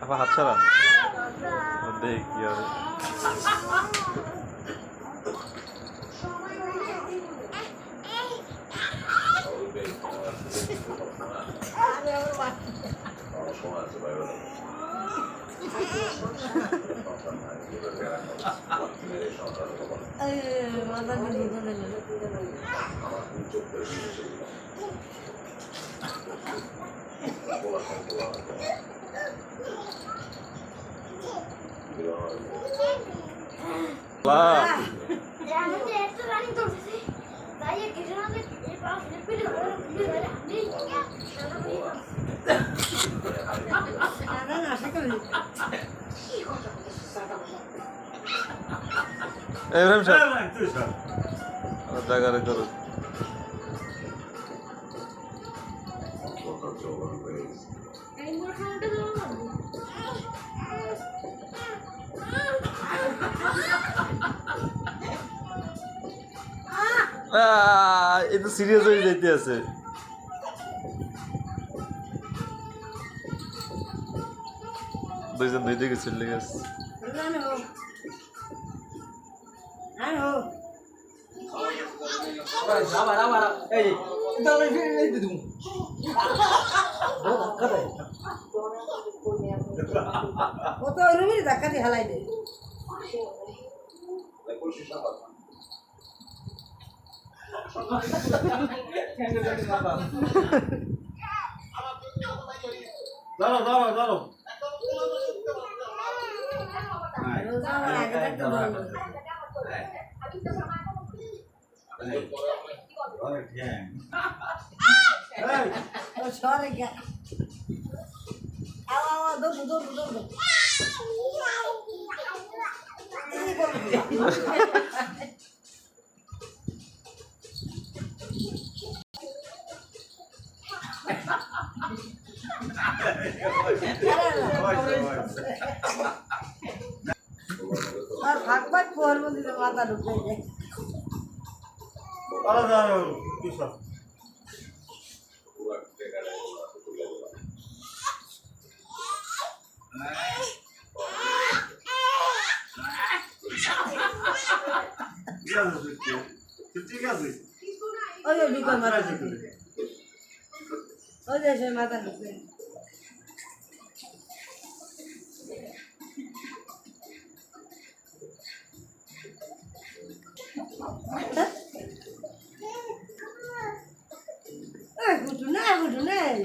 apa হাত ছাড়া দেখ কি হবে Ibrahim Shah. Jaga record. itu serius হয়ে যাইতে আছে দুইজন দুই দিকে চলে গেছে ধাক্কা দিয়ে হালাই দে দাঁড়াও দাঁড়াও দাঁড়াও সরে গিয়া আওয়া দৌড় দৌড় দৌড় আর ভাগবাদ পোয়ার মধ্যে মাথা ঢুকে যায় ঠিক আছে ওই যে ঢুকে মাথা ঢুকে ওই যে সে মাথা ঢুকে Gudu na.